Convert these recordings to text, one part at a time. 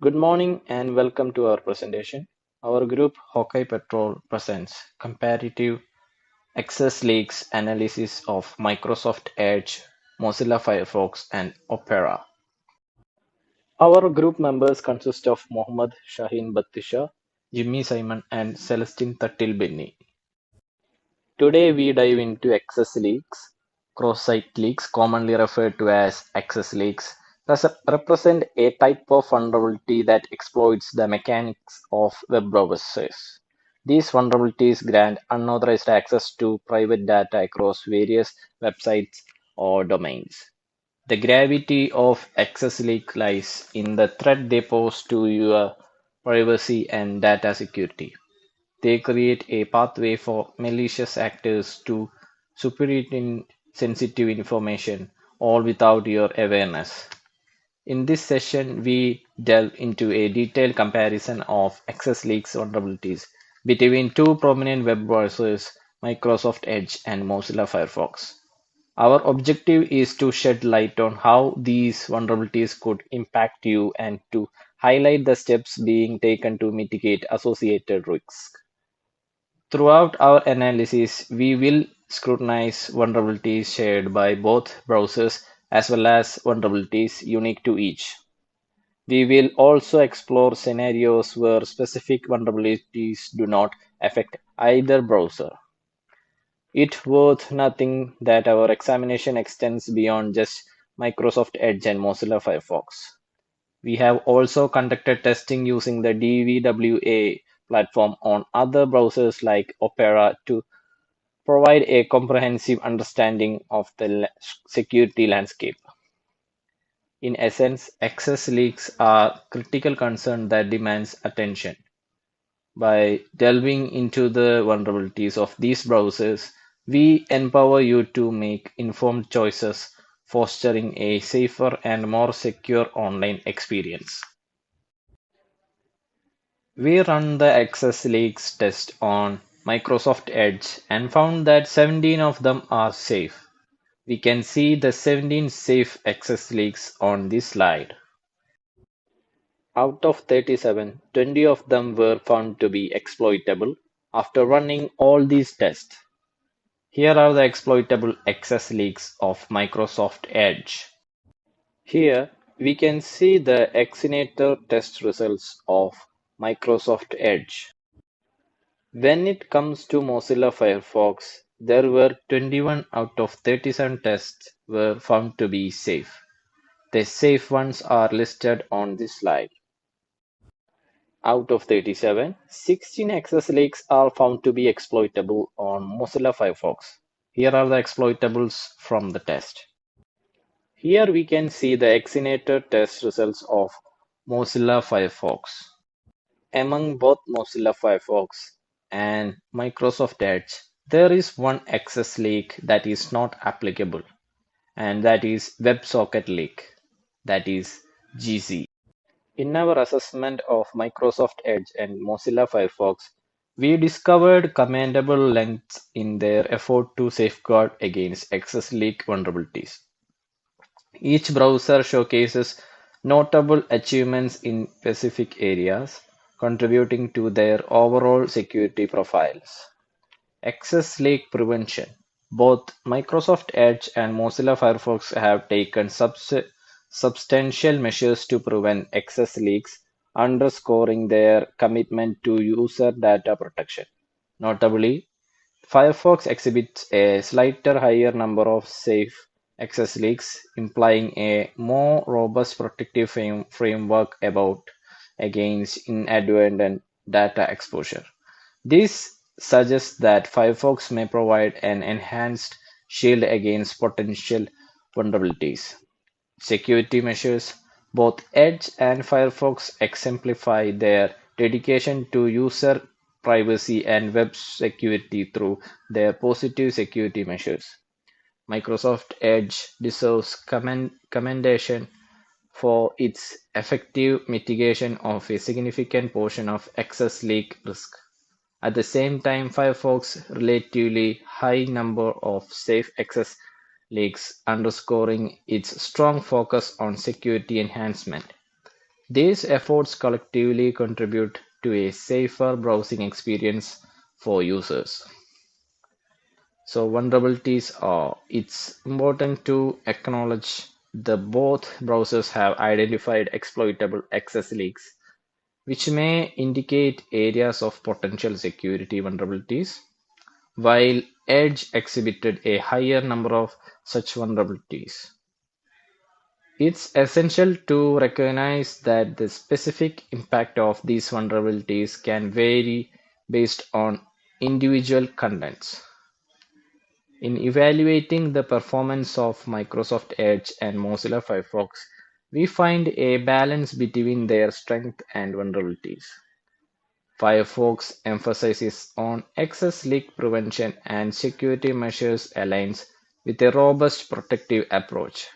Good morning and welcome to our presentation. Our group Hawkeye Patrol presents Comparative Access Leaks Analysis of Microsoft Edge, Mozilla Firefox, and Opera. Our group members consist of Mohammad Shaheen Battisha, Jimmy Simon, and Celestine Tattil Benny. Today we dive into access leaks. Cross-site leaks, commonly referred to as access leaks, represent a type of vulnerability that exploits the mechanics of web browsers. These vulnerabilities grant unauthorized access to private data across various websites or domains. The gravity of access leak lies in the threat they pose to your privacy and data security. They create a pathway for malicious actors to superintend sensitive information, all without your awareness. In this session, we delve into a detailed comparison of access leaks vulnerabilities between two prominent web browsers, Microsoft Edge and Mozilla Firefox. Our objective is to shed light on how these vulnerabilities could impact you and to highlight the steps being taken to mitigate associated risks. Throughout our analysis, we will scrutinize vulnerabilities shared by both browsers as well as vulnerabilities unique to each. We will also explore scenarios where specific vulnerabilities do not affect either browser. It's worth noting that our examination extends beyond just Microsoft Edge and Mozilla Firefox. We have also conducted testing using the DVWA platform on other browsers like Opera to provide a comprehensive understanding of the security landscape. In essence, access leaks are critical concern that demands attention. By delving into the vulnerabilities of these browsers, we empower you to make informed choices, fostering a safer and more secure online experience. We run the access leaks test on Microsoft Edge and found that 17 of them are safe. We can see the 17 safe access leaks on this slide. Out of 37, 20 of them were found to be exploitable after running all these tests. Here are the exploitable access leaks of Microsoft Edge. Here we can see the Exinator test results of Microsoft Edge. When it comes to Mozilla Firefox, there were 21 out of 37 tests were found to be safe. The safe ones are listed on this slide. Out of 37, 16 access leaks are found to be exploitable on Mozilla Firefox. Here are the exploitables from the test. Here we can see the Exinator test results of Mozilla Firefox. Among both Mozilla Firefox and Microsoft Edge, there is one access leak that is not applicable, and that is WebSocket leak, that is GC. In our assessment of Microsoft Edge and Mozilla Firefox, we discovered commendable lengths in their effort to safeguard against access leak vulnerabilities. Each browser showcases notable achievements in specific areas, contributing to their overall security profiles. Access leak prevention. Both Microsoft Edge and Mozilla Firefox have taken substantial measures to prevent access leaks, underscoring their commitment to user data protection. Notably, Firefox exhibits a slightly higher number of safe access leaks, implying a more robust protective framework against inadvertent data exposure. This suggests that Firefox may provide an enhanced shield against potential vulnerabilities. Security measures. Both Edge and Firefox exemplify their dedication to user privacy and web security through their positive security measures. Microsoft Edge deserves commendation for its effective mitigation of a significant portion of access leak risk. At the same time, Firefox's relatively high number of safe access leaks underscoring its strong focus on security enhancement. These efforts collectively contribute to a safer browsing experience for users. So vulnerabilities are, it's important to acknowledge that both browsers have identified exploitable access leaks, which may indicate areas of potential security vulnerabilities, while Edge exhibited a higher number of such vulnerabilities. It's essential to recognize that the specific impact of these vulnerabilities can vary based on individual contents. In evaluating the performance of Microsoft Edge and Mozilla Firefox, we find a balance between their strengths and vulnerabilities. Firefox emphasizes on access leak prevention and security measures aligns with a robust protective approach.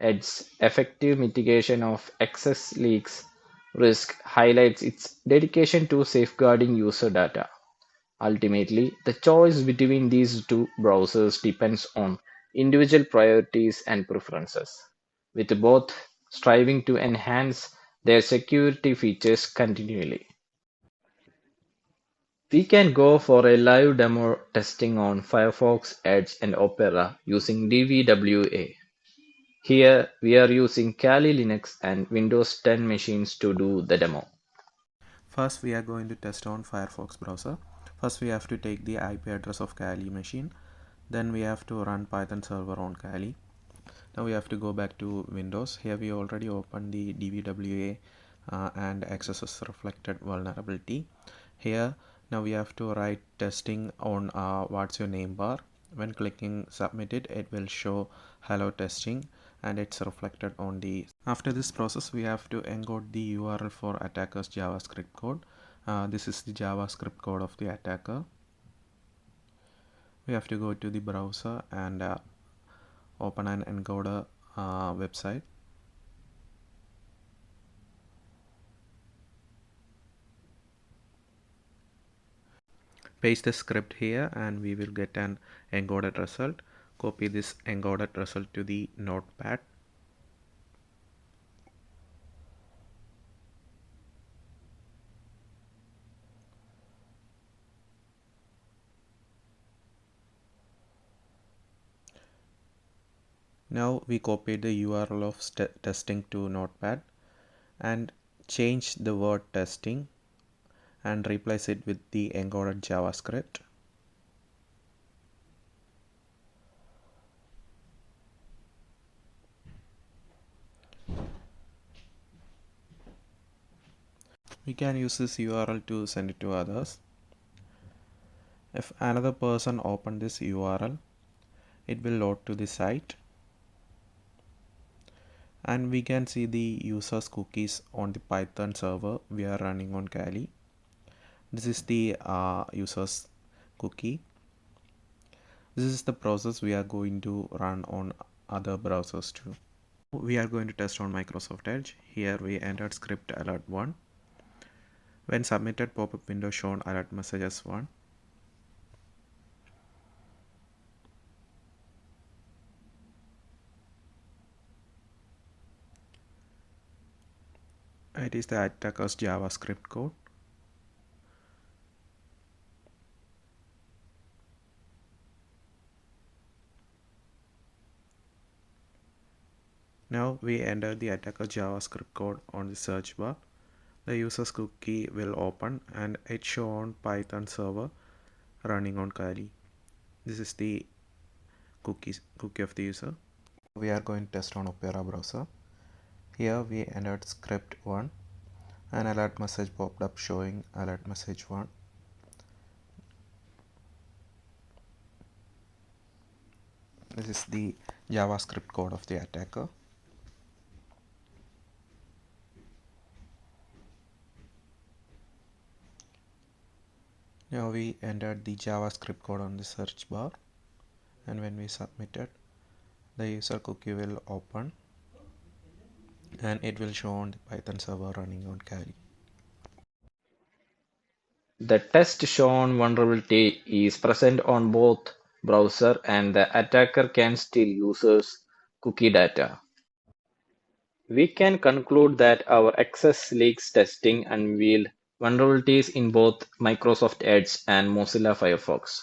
Edge's effective mitigation of access leaks risk highlights its dedication to safeguarding user data. Ultimately, the choice between these two browsers depends on individual priorities and preferences, with both striving to enhance their security features continually. We can go for a live demo testing on Firefox, Edge, and Opera using DVWA. Here, we are using Kali Linux and Windows 10 machines to do the demo. First, we are going to test on Firefox browser. First, we have to take the IP address of Kali machine. Then we have to run Python server on Kali. Now we have to go back to Windows. Here we already opened the DVWA and accesses reflected vulnerability. Here, now we have to write testing on what's your name bar. When clicking submit it will show hello testing and it's reflected on the. After this process, we have to encode the URL for attacker's JavaScript code. This is the JavaScript code of the attacker. We have to go to the browser and open an encoder website. Paste the script here and we will get an encoded result. Copy this encoded result to the notepad. Now we copy the URL of testing to notepad and change the word testing and replace it with the encoded JavaScript. We can use this URL to send it to others. If another person open this URL, it will load to the site and we can see the user's cookies on the Python server we are running on Kali. This is the user's cookie. This is the process we are going to run on other browsers too. We are going to test on Microsoft Edge. Here we entered script alert 1. When submitted, pop-up window shown alert messages 1. It is the attacker's JavaScript code. Now we enter the attacker JavaScript code on the search bar. The user's cookie will open and it show on Python server running on Kali. This is the cookie of the user. We are going to test on Opera browser. Here we entered script 1. An alert message popped up showing alert message 1. This is the JavaScript code of the attacker. Now we entered the JavaScript code on the search bar and when we submit it, the user cookie will open and it will show on the Python server running on Kali. The test shown vulnerability is present on both browser and the attacker can steal users' cookie data. We can conclude that our access leaks testing unveiled vulnerabilities in both Microsoft Edge and Mozilla Firefox.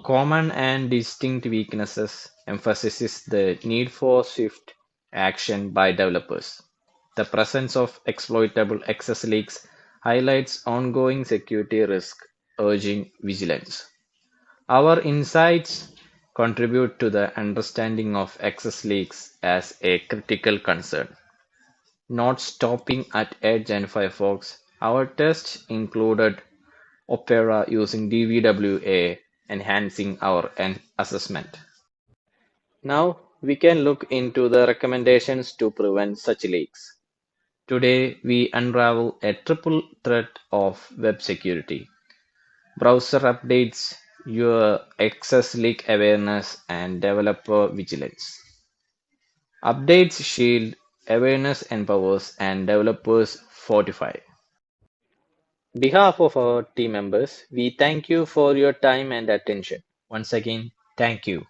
Common and distinct weaknesses emphasizes the need for swift action by developers. The presence of exploitable access leaks highlights ongoing security risk, urging vigilance. Our insights contribute to the understanding of access leaks as a critical concern. Not stopping at Edge and Firefox, our tests included Opera using DVWA, enhancing our assessment. Now we can look into the recommendations to prevent such leaks. Today we unravel a triple threat of web security: browser updates, your access leak awareness, and developer vigilance. Updates shield, awareness empowers, and developers fortify. On behalf of our team members, we thank you for your time and attention. Once again, thank you.